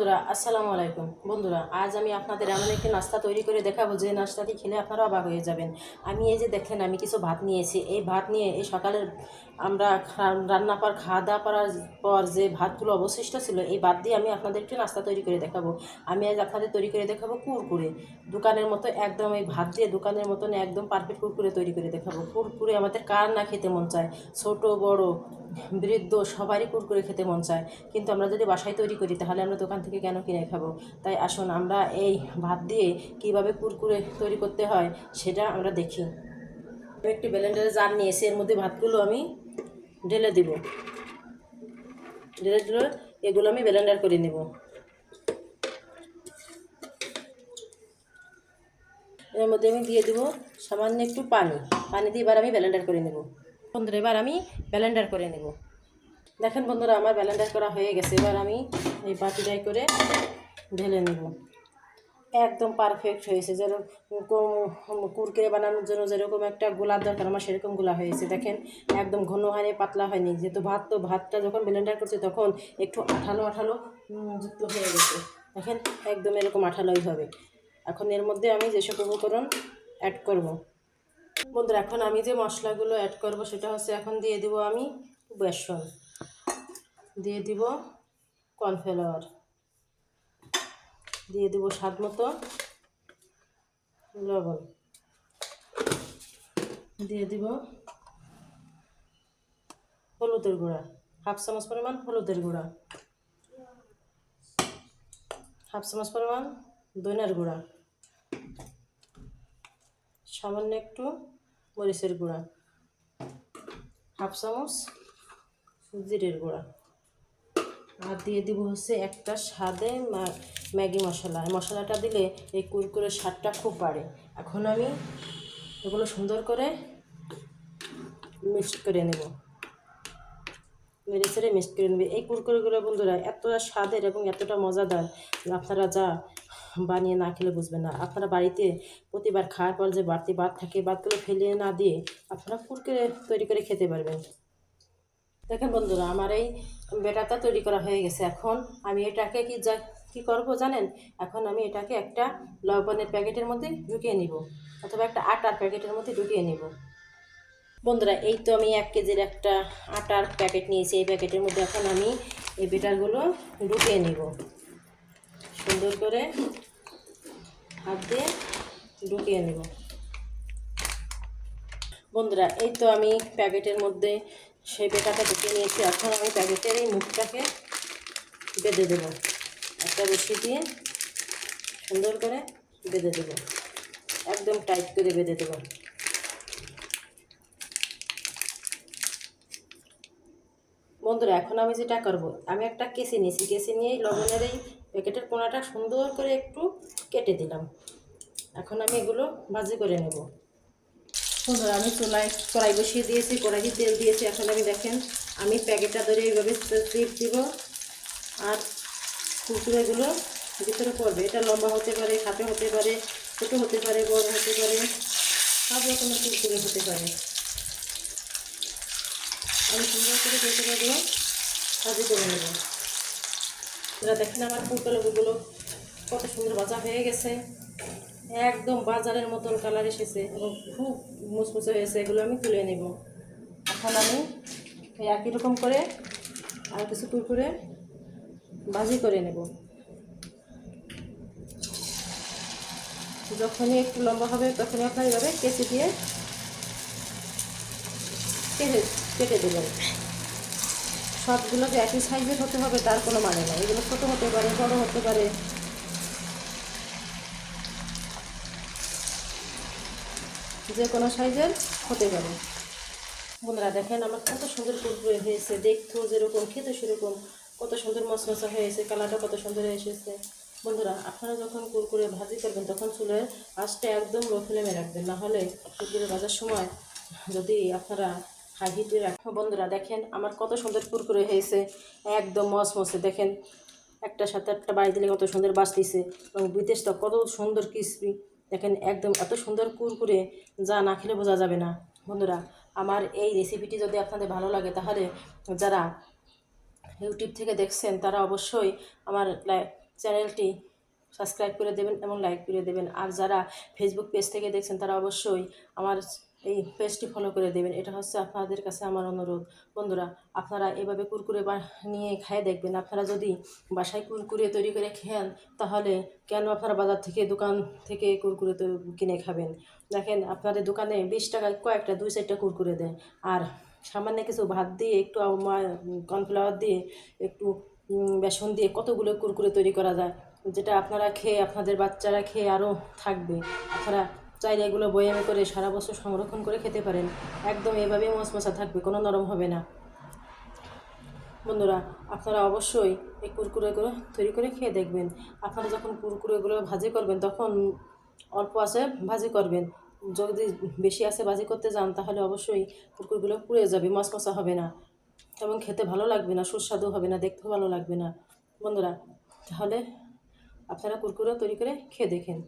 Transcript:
বন্ধুরা আসসালামু আলাইকুম। বন্ধুরা আজ আমি আপনাদের এমন একটি নাস্তা তৈরি করে দেখাবো যে নাস্তাটি খেলে আপনারা অবাক হয়ে যাবেন। আমি এই যে দেখেন আমি কিছু ভাত নিয়েছি। এই ভাত নিয়ে এই সকালের আমরা রান্না পর খাওয়া দাওয়া করার পর যে ভাতগুলো অবশিষ্ট ছিল এই ভাত দিয়ে আমি আপনাদের একটি নাস্তা তৈরি করে দেখাবো। আমি আজ আপনাদের তৈরি করে দেখাবো কুরকুরে। দোকানের মতো একদম এই ভাত দিয়ে দোকানের মতন একদম পারফেক্ট কুরকুরে তৈরি করে দেখাবো। কুরকুরে আমাদের কার না খেতে মন চায়, ছোট বড় বৃদ্ধ সবারই কুরকুরে খেতে মন চায়। কিন্তু আমরা যদি বাসায় তৈরি করি তাহলে আমরা দোকান থেকে কেন কিনে খাবো? তাই আসুন আমরা এই ভাত দিয়ে কিভাবে কুরকুরে তৈরি করতে হয় সেটা আমরা দেখি। একটি ব্লেন্ডারে জার নিয়েছি, এর মধ্যে ভাতগুলো আমি ঢেলে দিব। ঢেলে দিলে এগুলো আমি ব্লেন্ডার করে নেব। এর মধ্যে আমি দিয়ে দেবো সামান্য একটু পানি। পানি দিয়ে এবার আমি ব্লেন্ডার করে নেব। বন্ধুরা এবার আমি ব্লেন্ডার করে নেব। দেখেন বন্ধুরা আমার ব্লেন্ডার করা হয়ে গেছে। এবার আমি এই বাটিটাই করে ঢেলে নেব। একদম পারফেক্ট হয়েছে, যেরকম কুরকুরে বানানোর জন্য যেরকম একটা গোলার দরকার আমার সেরকম গোলা হয়েছে। দেখেন একদম ঘন হয়নি, পাতলা হয়নি। যেহেতু ভাতটা যখন ব্লেন্ডার করছে তখন একটু আঠালো আঠালো যুক্ত হয়ে গেছে। দেখেন একদম এরকম আঠালোই হবে। এখন এর মধ্যে আমি যেসব উপকরণ অ্যাড করব বন্ধুরা, এখন আমি যে মশলাগুলো অ্যাড করব সেটা হচ্ছে, এখন দিয়ে দিব আমি বেসন, দিয়ে দিব কর্নফ্লাওয়ার, দিয়ে দেবো স্বাদ মতো লবণ, দিয়ে দিব হলুদের গুঁড়া, হাফ চামচ পরিমাণ হলুদের গুঁড়া, হাফ চামচ পরিমাণ ধনিয়ার গুঁড়া, সামান্য একটু মরিচের গুঁড়া, হাফ চামচ জিরের গুঁড়া, আর দিয়ে দিব হচ্ছে একটা স্বাদে ম্যাগি মশলা। এই মশলাটা দিলে এই কুরকুরের স্বাদটা খুব বাড়ে। এখন আমি এগুলো সুন্দর করে মিক্সড করে নেব, মেরে মিক্সড করে নেবে। এই কুরকুরেগুলো বন্ধুরা এতটা স্বাদের এবং এতটা মজাদার, আপনারা যা বানিয়ে না খেলে বুঝবেন না। আপনারা বাড়িতে প্রতিবার খাওয়ার পর যে বাড়তি ভাত থাকে, ভাতগুলো ফেলিয়ে না দিয়ে আপনারা কুরকুরে তৈরি করে খেতে পারবেন। দেখেন বন্ধুরা আমার এই ব্যাটারটা তৈরি করা হয়ে গেছে। এখন আমি এটাকে কি করব জানেন? এখন আমি এটাকে একটা লবণের প্যাকেটের মধ্যে ঢুকিয়ে নিব, অথবা একটা আটার প্যাকেটের মধ্যে ঢুকিয়ে নিব। বন্ধুরা এই তো আমি 1 কেজির একটা আটার প্যাকেট নিয়েছি। এই প্যাকেটের মধ্যে এখন আমি এই ব্যাটারগুলো ঢুকিয়ে নিব। সুন্দর করে হাত দিয়ে ঢুকিয়ে নেব। বন্ধুরা এই তো আমি প্যাকেটের মধ্যে সেই ব্যাটারটা ঢুকিয়ে নিয়েছি। এখন আমি প্যাকেটের এই মুখটাকে বেঁধে দেবো, একটা রশি দিয়ে সুন্দর করে বেঁধে দেবো, একদম টাইট করে বেঁধে দেবো। বন্ধুরা এখন আমি যেটা করব, আমি একটা কেসি নিয়েছি, কেসি নিয়ে লবণের এই প্যাকেটের কোণাটা সুন্দর করে একটু কেটে দিলাম। এখন আমি এগুলো ভাজি করে নেব। বন্ধুরা আমি কড়াই বসিয়ে দিয়েছি, কড়াইতে তেল দিয়েছি। এখন আমি দেখেন আমি প্যাকেটটা ধরে এইভাবে টিপ দিব, আর কুরকুরেগুলো ভিতরে পড়বে। এটা লম্বা হতে পারে, খাটো হতে পারে, ছোটো হতে পারে, বড় হতে পারে, সব রকমের কুরকুরে হতে পারে। আমি সুন্দর করে কুরকুরেগুলো ভাজি করে নেব। এরা দেখেন আমার কুরকুরেগুলো কত সুন্দর ভাজা হয়ে গেছে, একদম বাজারের মতন কালার এসেছে এবং খুব মুচমুচে হয়েছে। এগুলো আমি তুলে নেব। এখন আমি এই একই রকম করে আর কিছু কুরকুরে ভাজি করে নেব। যখনই একটু লম্বা হবে তখনই আপনার এভাবে কেচি দিয়ে কেটে দেবেন। সবগুলো যে একই সাইজের হতে হবে তার কোনো মানে নেই। এগুলো ছোটো হতে পারে, বড় হতে পারে, যে কোনো সাইজের হতে পারে। বন্ধুরা দেখেন আমার কত সুন্দর কুরকুরে হয়েছে, দেখতেও যেরকম খেতে সেরকম, কত সুন্দর মশমশা হয়েছে, কালারটা কত সুন্দর এসেছে। বন্ধুরা আপনারা যখন কুরকুরে ভাজি করবেন তখন চুলের আঁচটা একদম লো ফ্লেমে রাখবেন, নাহলে কুরকুরে ভাজার সময় যদি আপনারা হাই হিটে রাখেন। বন্ধুরা দেখেন আমার কত সুন্দর কুরকুরে হয়েছে, একদম মশমশে। দেখেন একটার সাথে একটা বাড়ি দিলে কত সুন্দর বাঁচতেছে, এবং বিদেশটা কত সুন্দর ক্রিসপি। দেখেন একদম এত সুন্দর কুরকুরে যা না খেলে বোঝা যাবে না। বন্ধুরা আমার এই রেসিপিটি যদি আপনাদের ভালো লাগে তাহলে যারা ইউটিউব থেকে দেখছেন তারা অবশ্যই আমার চ্যানেলটি সাবস্ক্রাইব করে দেবেন এবং লাইক করে দেবেন। আর যারা ফেসবুক পেজ থেকে দেখছেন তারা অবশ্যই আমার এই পেজটি ফলো করে দেবেন। এটা হচ্ছে আপনাদের কাছে আমার অনুরোধ। বন্ধুরা, আপনারা এভাবে কুরকুরে বানিয়ে খেয়ে দেখবেন। আপনারা যদি বাসায় কুরকুরে তৈরি করে খেয়েন তাহলে কেন আপনারা বাজার থেকে দোকান থেকে কুরকুরে কিনে খাবেন? দেখেন, আপনাদের দোকানে 20 টাকায় কয়েকটা 2-4টা কুরকুরে দেয়, আর সামান্য কিছু ভাত দিয়ে একটু কর্নফ্লাওয়ার দিয়ে একটু বেসন দিয়ে কতগুলো কুরকুরে তৈরি করা যায়, যেটা আপনারা খেয়ে আপনাদের বাচ্চারা খেয়ে আরও থাকবে। আপনারা চাইলে এগুলো বয়ামে করে সারা বছর সংরক্ষণ করে খেতে পারেন। একদম এভাবে মশমশা থাকবে, কোনো নরম হবে না। বন্ধুরা, আপনারা অবশ্যই এই কুরকুরেগুলো তৈরি করে খেয়ে দেখবেন। আপনারা যখন কুরকুরেগুলো ভাজি করবেন তখন অল্প আছে ভাজি করবেন। যদি বেশি আছে ভাজি করতে যান তাহলে অবশ্যই কুরকুরগুলো পুড়ে যাবে, মশমশা হবে না এবং খেতে ভালো লাগবে না, সুস্বাদু হবে না, দেখতেও ভালো লাগবে না। বন্ধুরা, তাহলে আপনারা কুরকুরে তৈরি করে খেয়ে দেখেন।